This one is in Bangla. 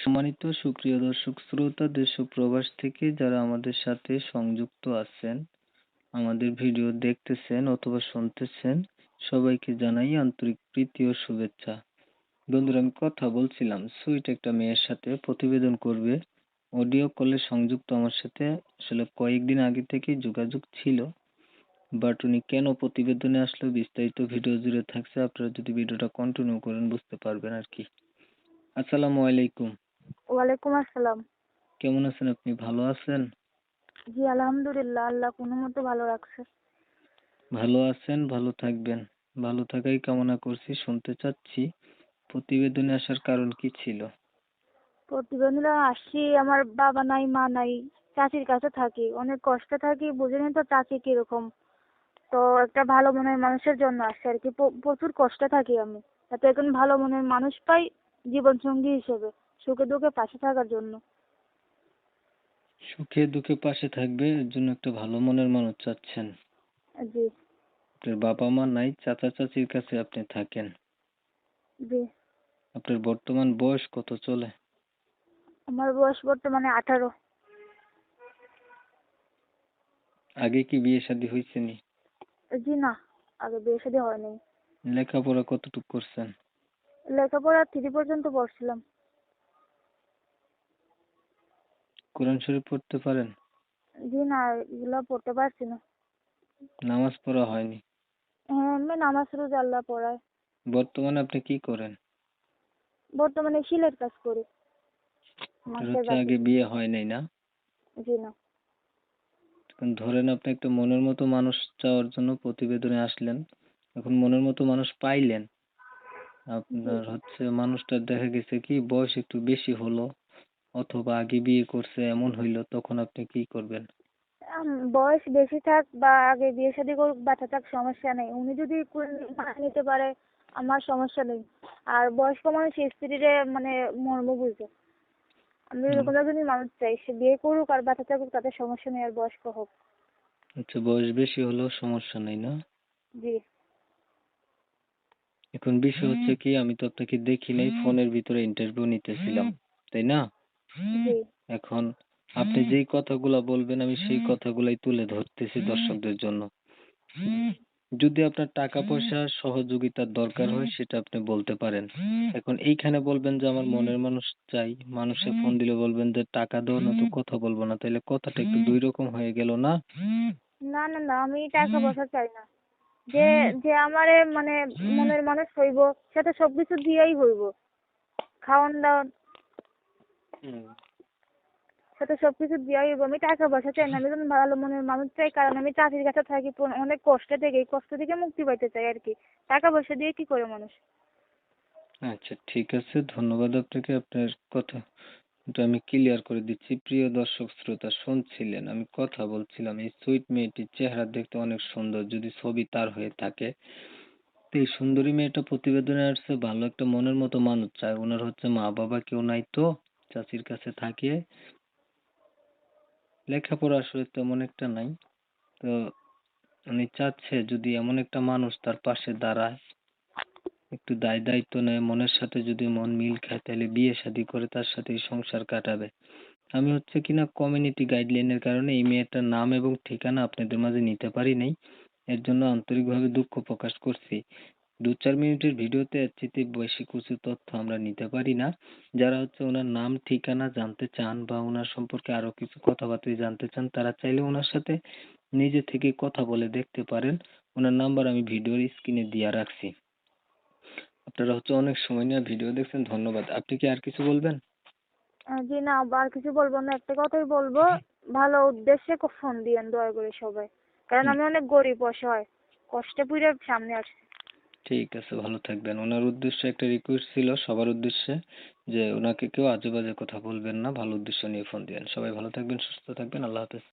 সম্মানিত সুপ্রিয় দর্শক শ্রোতা দেশ ও প্রবাস থেকে যারা আমাদের সাথে সংযুক্ত আছেন, আমাদের ভিডিও দেখতেছেন অথবা শুনতেছেন, সবাইকে জানাই আন্তরিক প্রীতি ও শুভেচ্ছা। বন্ধুরা, আমি কথা বলছিলাম সুইট একটা মেয়ের সাথে প্রতিবেদন করবে, অডিও কলে সংযুক্ত আমার সাথে। আসলে কয়েকদিন আগে থেকেই যোগাযোগ ছিল, বাট উনি কেন প্রতিবেদনে আসলো বিস্তারিত ভিডিও জুড়ে থাকছে। আপনারা যদি ভিডিওটা কন্টিনিউ করেন বুঝতে পারবেন আর কি। আসসালামু আলাইকুম। ওয়ালাইকুম আসসালাম। কেমন আছেন আপনি? ভালো আছেন? জি আলহামদুলিল্লাহ, আল্লাহ কোনো মতো ভালো রাখছে। ভালো আছেন, ভালো থাকবেন। ভালো থাকাই কামনা করছি। শুনতে চাচ্ছি প্রতিবেদনে আসার কারণ কি ছিল? প্রতিবন্ধীরা আসছি, আমার বাবা নাই মা নাই, চাচির কাছে থাকি, অনেক কষ্টে থাকি, বুঝেনি তো চাচি কিরকম। তো একটা ভালো মনের মানুষের জন্য আসছি আর কি। প্রচুর কষ্টে থাকি আমি, যাতে এখন ভালো মনের মানুষ পাই জীবন সঙ্গী হিসেবে, সুখে দুঃখে পাশে থাকার জন্য। সুখে দুঃখে পাশে থাকবে এর জন্য একটা ভালো মনের মানুষ চাচ্ছেন। জি। আপনার বাবা মা নাই, চাচা চাচির কাছে আপনি থাকেন। জি। আপনার বর্তমান বয়স কত চলে? আমার বয়স বর্তমানে 18। আগে কি বিয়ে শাদী হয়েছে নি? জি না, আগে বিয়ে শাদী হয়নি। লেখাপড়া কতটুকু করছেন? লেখাপড়া 3 পর্যন্ত পড়ছিলাম। কোরআন শরীফ পড়তে পারেন? জি না, এগুলো পড়তে পারছি না। নামাজ পড়া হয়নি? হ্যাঁ, এমনি নামাজ রোজা আল্লাহ পড়ায়। বর্তমানে আপনি কি করেন? বর্তমানে সিলাইয়ের কাজ করি, আপনার মাসের হচ্ছে বাকি। আগে বিয়ে হয় নাই না? জি না। এখন ধরেন আপনি একটা মনের মতো মানুষ চাওয়ার জন্য প্রতিবেদনে আসলেন, এখন মনের মতো মানুষ পাইলেন, জি। আপনার হচ্ছে মানুষটার দেখা গেছে কি বয়স একটু বেশি হলো অথবা আগে বিয়ে করছে এমন হইলো, তখন আপনি কি করবেন? বয়স বেশি থাক বা আগে বিয়ে শাদী করুক, বাচ্চা থাক, সমস্যা নেই। উনি যদি মানিয়ে নিতে পারে আমার সমস্যা নেই। আর বয়স্ক মানুষ স্ত্রীরে মানে মর্ম বুঝে। আমি হুম, এরকম একজনই মানুষ চাই, সে বিয়ে করুক আর বাচ্চা থাকুক, তাতে সমস্যা নেই, আর বয়স্ক হোক। আচ্ছা, বয়স বেশি হলেও সমস্যা নাই না? জি। এখন বিষয় হচ্ছে কি, আমি তো আপনাকে দেখি নাই, ফোনের ভিতরে ইন্টারভিউ নিতেছিলাম, তাই না? জি। এখন আপনি যেই কথাগুলা বলবেন আমি সেই কথাগুলাই তুলে ধরতেছি দর্শকদের জন্য। যদি আপনার টাকা পয়সার সহযোগিতার দরকার হয় সেটা আপনি বলতে পারেন। এখন এইখানে বলবেন যে আমার মনের মানুষ চাই, মানুষে ফোন দিলে বলবেন যে টাকা দাও না তো কথা বলবো না, তাহলে কথাটা একটু দুই রকম হয়ে গেল না? না না না, আমি টাকা পয়সা চাই না। যে যে আমারে মানে মনের মানুষ হইব, সেটা সবকিছু দিয়েই হইব। খাওয়ান দাওয়ান, হুম। সাথে সবকিছু দিয়াই হইব। আমি টাকা পয়সা চাই না, আমি একজন ভালো মনের মানুষ চাই। কারণ আমি চাকরির কাছে থাকি, অনেক কষ্টে থেকে, এই কষ্ট থেকে মুক্তি পাইতে চাই আর কি। টাকা পয়সা দিয়ে কি করে মানুষ? আচ্ছা, ঠিক আছে, ধন্যবাদ আপনাকে। আপনার কথা এটা আমি ক্লিয়ার করে দিচ্ছি। প্রিয় দর্শক শ্রোতা, শুনছিলেন আমি কথা বলছিলাম, এই সুইট মেয়েটির চেহারা দেখতে অনেক সুন্দর, যদি ছবি তার হয়ে থাকে। তো এই সুন্দরী মেয়েটা প্রতিবেদনে আসছে, ভালো একটা মনের মতো মানুষ চায়। ওনার হচ্ছে মা বাবা কেউ নাই, তো চাচির কাছে থাকে, লেখাপড়া আসলে তেমন একটা নাই। তো উনি চাচ্ছে যদি এমন একটা মানুষ তার পাশে দাঁড়ায়, একটু দায় দায়িত্ব নেয়, মনের সাথে যদি মন মিল খায়, তাহলে বিয়ে শাদী করে তার সাথেই সংসার কাটাবে। আমি হচ্ছে কিনা কমিউনিটি গাইডলাইনের কারণে এই মেয়েটার নাম এবং ঠিকানা আপনাদের মাঝে নিতে পারি নাই, এর জন্য আন্তরিকভাবে দুঃখ প্রকাশ করছি। 2-4 মিনিটের ভিডিওতে এর চাইতে বেশি কিছু তথ্য আমরা নিতে পারি না। যারা হচ্ছে ওনার নাম ঠিকানা জানতে চান বা ওনার সম্পর্কে আরো কিছু কথাবার্তা জানতে চান, তারা চাইলে ওনার সাথে নিজে থেকে কথা বলে দেখতে পারেন। ওনার নাম্বার আমি ভিডিওর স্ক্রিনে দিয়ে রাখছি। আপনারা হচ্ছে অনেক সময় নিয়ে ভিডিও দেখছেন, ধন্যবাদ। আপনি কি আর কিছু বলবেন? জি না, আর কিছু বলবো না, একটা কথাই বলবো, ভালো উদ্দেশ্যে ফোন দিয়েন দয়া করে সবাই। কারণ হুম, আমি অনেক গরিব অসহায়, কষ্টে পুড়ে সামনে আসছি। ঠিক আছে, ভালো থাকবেন। ওনার উদ্দেশ্যে একটা রিকোয়েস্ট ছিল সবার উদ্দেশ্যে, যে ওনাকে কেউ আজে বাজে কথা বলবেন না, ভালো উদ্দেশ্য নিয়ে ফোন দিবেন। সবাই ভালো থাকবেন, সুস্থ থাকবেন, আল্লাহ হাফেজ।